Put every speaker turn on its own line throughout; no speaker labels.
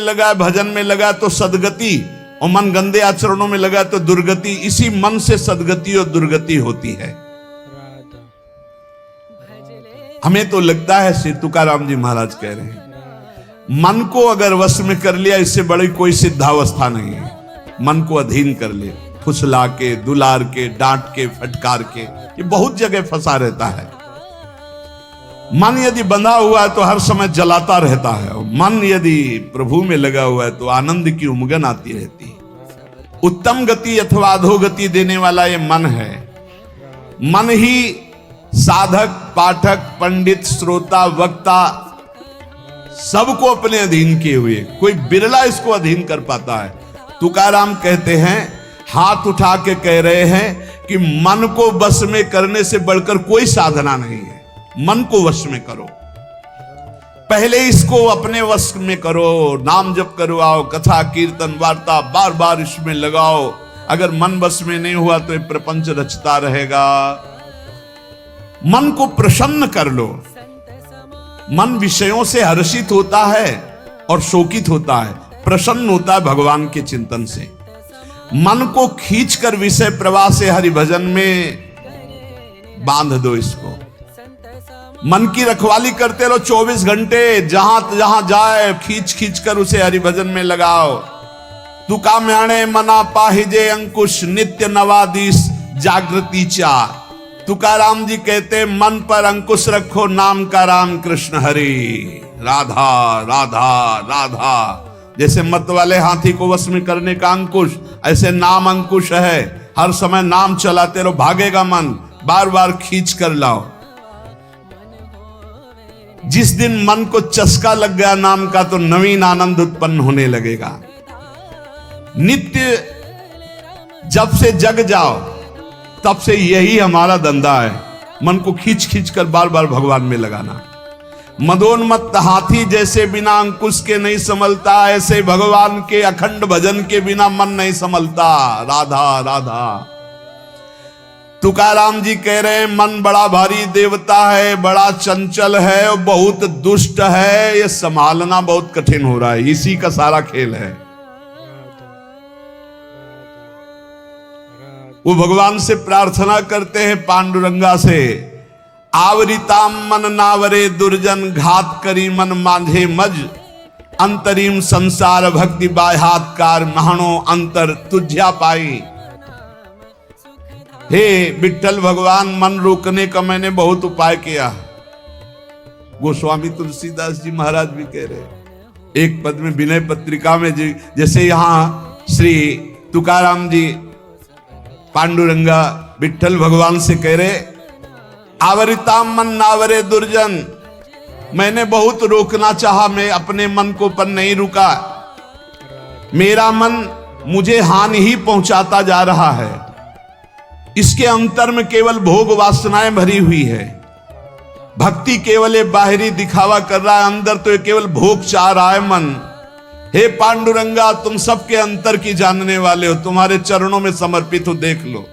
लगा, भजन में लगा तो सदगति, और मन गंदे आचरणों में लगा तो दुर्गति। इसी मन से सदगति और दुर्गति होती है। हमें तो लगता है, श्री तुकाराम जी महाराज कह रहे हैं, मन को अगर वश में कर लिया, इससे बड़ी कोई सिद्धावस्था नहीं है। मन को अधीन कर ले, फुसला के, दुलार के, डांट के, फटकार के, ये बहुत जगह फंसा रहता है। मन यदि बंधा हुआ है तो हर समय जलाता रहता है, और मन यदि प्रभु में लगा हुआ है तो आनंद की उमगन आती रहती है। उत्तम गति अथवा अधोगति देने वाला ये मन है। मन ही साधक, पाठक, पंडित, श्रोता, वक्ता सबको अपने अधीन किए हुए, कोई बिरला इसको अधीन कर पाता है। तुकाराम कहते हैं, हाथ उठा के कह रहे हैं कि मन को वश में करने से बढ़कर कोई साधना नहीं है। मन को वश में करो, पहले इसको अपने वश में करो, नाम जप करवाओ, कथा कीर्तन वार्ता बार बार इसमें लगाओ। अगर मन वश में नहीं हुआ तो ये प्रपंच रचता रहेगा। मन को प्रसन्न कर लो। मन विषयों से हर्षित होता है और शोकित होता है, प्रसन्न होता है भगवान के चिंतन से। मन को खींचकर विषय प्रवाह से हरि भजन में बांध दो। इसको मन की रखवाली करते रहो 24 घंटे, जहां जहां जाए खींच खींच कर उसे हरि भजन में लगाओ। तुका म्याणे मना पाहिजे अंकुश, नित्य नवादिश जागृति चार। तुकाराम जी कहते, मन पर अंकुश रखो, नाम का राम कृष्ण हरि, राधा राधा राधा। जैसे मत वाले हाथी को वश में करने का अंकुश, ऐसे नाम अंकुश है। हर समय नाम चलाते रहो, भागेगा मन, बार बार खींच कर लाओ। जिस दिन मन को चस्का लग गया नाम का, तो नवीन आनंद उत्पन्न होने लगेगा। नित्य जब से जग जाओ तब से यही हमारा धंधा है, मन को खींच खींच कर बार बार भगवान में लगाना। मदोन्मत्त हाथी जैसे बिना अंकुश के नहीं संभलता, ऐसे भगवान के अखंड भजन के बिना मन नहीं संभलता। राधा राधा। तुकाराम जी कह रहे हैं, मन बड़ा भारी देवता है, बड़ा चंचल है और बहुत दुष्ट है, ये संभालना बहुत कठिन हो रहा है। इसी का सारा खेल है। वो भगवान से प्रार्थना करते हैं पांडुरंगा से, आवरिताम मन नावरे दुर्जन, घात करी मन मांझे मज, अंतरिम संसार भक्ति बाह्यात्कार, महाणो अंतर तुझ्या पाई। हे विठ्ठल भगवान, मन रोकने का मैंने बहुत उपाय किया। गोस्वामी तुलसीदास जी महाराज भी कह रहे एक पद में विनय पत्रिका में, जैसे यहां श्री तुकाराम जी पांडुरंगा विठ्ठल भगवान से कह रहे, आवरिताम मन नावरे दुर्जन, मैंने बहुत रोकना चाहा, मैं अपने मन को पर नहीं रुका। मेरा मन मुझे हानि ही पहुंचाता जा रहा है। इसके अंतर में केवल भोग वासनाएं भरी हुई है। भक्ति केवल एक बाहरी दिखावा कर रहा है, अंदर तो ये केवल भोग चाह रहा है मन। हे पांडुरंगा, तुम सबके अंतर की जानने वाले हो, तुम्हारे चरणों में समर्पित हो, देख लो।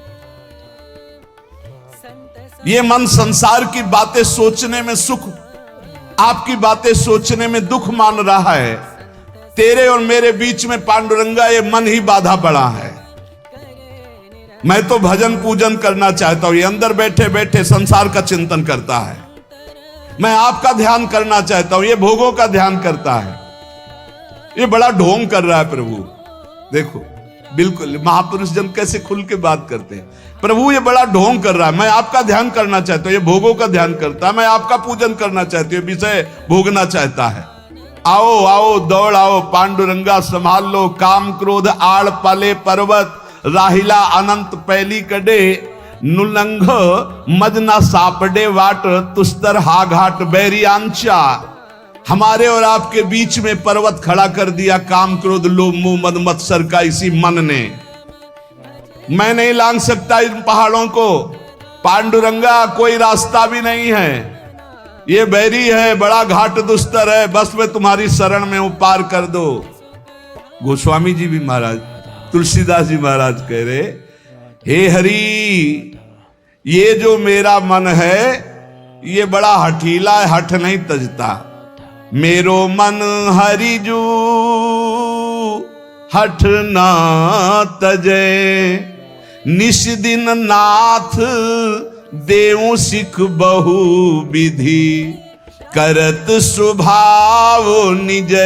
ये मन संसार की बातें सोचने में सुख, आपकी बातें सोचने में दुख मान रहा है। तेरे और मेरे बीच में पांडुरंगा ये मन ही बाधा पड़ा है। मैं तो भजन पूजन करना चाहता हूं, ये अंदर बैठे बैठे संसार का चिंतन करता है। मैं आपका ध्यान करना चाहता हूं, ये भोगों का ध्यान करता है। ये बड़ा ढोंग कर रहा है प्रभु। देखो बिल्कुल महापुरुष जन कैसे खुल के बात करते हैं। प्रभु ये बड़ा ढोंग कर रहा है, मैं आपका ध्यान करना चाहता हूं, ये भोगों का ध्यान करता है। मैं आपका पूजन करना चाहती हूँ, विषय भोगना चाहता है। आओ आओ दौड़ आओ पांडुरंगा, संभाल लो काम क्रोध आड़ पाले पर्वत, राहिला अनंत पैली कड़े, नुलंघ मजना सापडे वाट, तुस्तर हा घाट बैरी आंचा। हमारे और आपके बीच में पर्वत खड़ा कर दिया काम क्रोध लोभ मोह मद मत्सर का इसी मन ने। मैं नहीं लांघ सकता इन पहाड़ों को पांडुरंगा, कोई रास्ता भी नहीं है, ये बैरी है, बड़ा घाट दुस्तर है, बस मैं तुम्हारी शरण में हूं, पार कर दो। गोस्वामी जी भी महाराज, तुलसीदास जी महाराज कह रहे, हे हरि, ये जो मेरा मन है ये बड़ा हठीला है, हठ नहीं तजता। मेरो मन हरि जू हठ ना तजे। निश दिन नाथ देव सिख बहु विधि, करत स्वभाव निजय।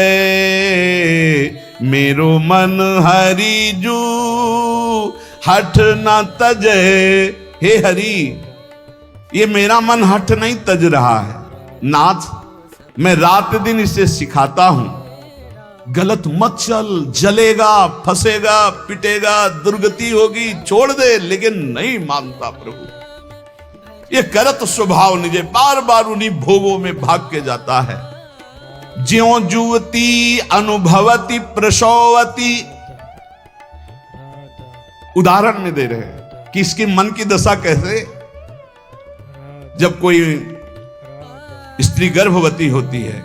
मेरो मन हरि जू हठ न तजे। हे हरि, ये मेरा मन हठ नहीं तज रहा है। नाथ, मैं रात दिन इसे सिखाता हूं, गलत मत चल, जलेगा, फंसेगा, पिटेगा, दुर्गति होगी, छोड़ दे, लेकिन नहीं मानता प्रभु। ये करत स्वभाव निजे, बार बार उन्हीं भोगों में भाग के जाता है। ज्यों जुवती अनुभवती प्रसवती, उदाहरण में दे रहे हैं कि इसके मन की दशा कैसे। जब कोई स्त्री गर्भवती होती है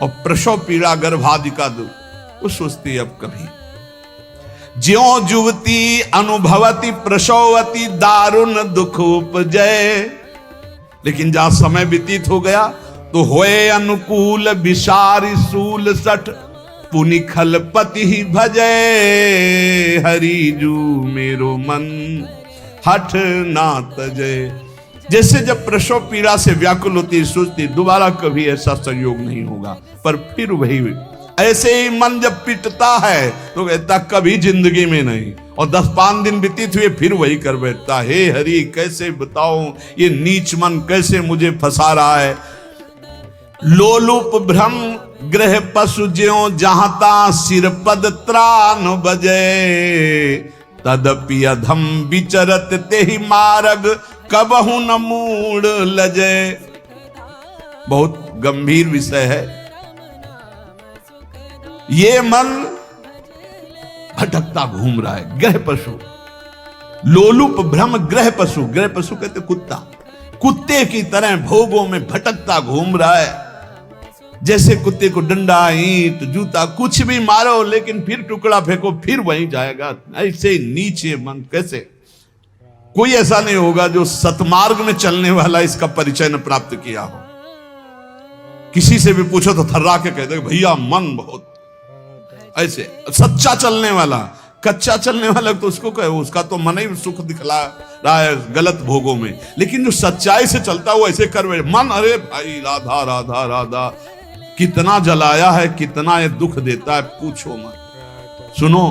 और प्रसव पीड़ा गर्भादि का दुख, वो सोचती है अब कभी। ज्यों जुवती अनुभवती प्रसवती दारुण दुख उपजय। लेकिन जहां समय व्यतीत हो गया तो होए अनुकूल विसारी सूल सठ, पुनि खलपति ही भजय। हरिजू मेरो मन हठ ना तजे। जैसे जब प्रसव पीड़ा से व्याकुल होती, सोचती दोबारा कभी ऐसा संयोग नहीं होगा, पर फिर वही। ऐसे ही मन जब पिटता है तो कहता कभी जिंदगी में नहीं, और 10-5 दिन व्यतीत हुए फिर वही कर बैठता। हे हरि, कैसे बताऊं ये नीच मन कैसे मुझे फंसा रहा है। लोलुप भ्रम ग्रह पशु ज्यों जहाता, सिर पद त्राण बजे। तदपि अधम विचरत तेहि मार्ग, कबहु न मूड लजे। बहुत गंभीर विषय है। ये मन भटकता घूम रहा है, ग्रह पशु। लोलुप भ्रम ग्रह पशु, ग्रह पशु कहते कुत्ता, कुत्ते की तरह भोगों में भटकता घूम रहा है। जैसे कुत्ते को डंडा, ईंट, जूता कुछ भी मारो, लेकिन फिर टुकड़ा फेंको फिर वहीं जाएगा। ऐसे नीचे मन कैसे। कोई ऐसा नहीं होगा जो सतमार्ग में चलने वाला इसका परिचय न प्राप्त किया हो। किसी से भी पूछो तो थर्रा के कहते भैया मन बहुत ऐसे। सच्चा चलने वाला, कच्चा चलने वाला तो उसको कहे, उसका तो मन ही सुख दिखला रहा है गलत भोगों में। लेकिन जो सच्चाई से चलता है वो ऐसे कर मन, अरे भाई राधा राधा राधा, कितना जलाया है, कितना ये दुख देता है, पूछो मत। सुनो,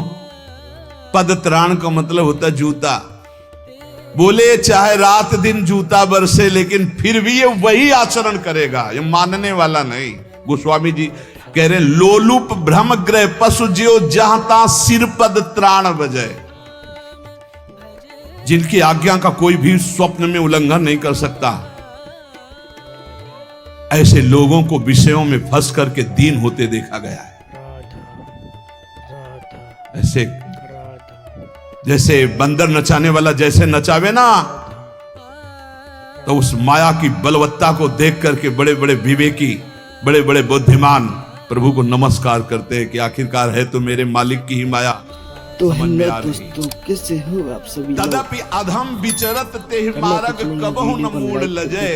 पद त्राण का मतलब होता है जूता। बोले चाहे रात दिन जूता बरसे, लेकिन फिर भी ये वही आचरण करेगा, ये मानने वाला नहीं। गोस्वामी जी कह रहे लोलुप भ्रम ग्रह पशु ज्यो जहाता, सिर पद त्राण बजय। जिनकी आज्ञा का कोई भी स्वप्न में उल्लंघन नहीं कर सकता, ऐसे लोगों को विषयों में फंस करके दीन होते देखा गया है। ऐसे जैसे बंदर नचाने वाला जैसे नचावे ना, तो उस माया की बलवत्ता को देख करके बड़े बड़े विवेकी, बड़े बड़े बुद्धिमान प्रभु को नमस्कार करते हैं कि आखिरकार है तो मेरे मालिक की ही माया।
तो दोस्तों कैसे हो आप सभी।
तदपि अधम विचरत तेहि मार्ग, कबहु न मूड लजे।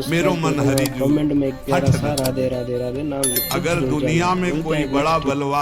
मेरो मन हरि जू।
कमेंट में एक प्यारा सा राधे राधे राधे नाम लिख।
अगर दुनिया में कोई बड़ा बलवान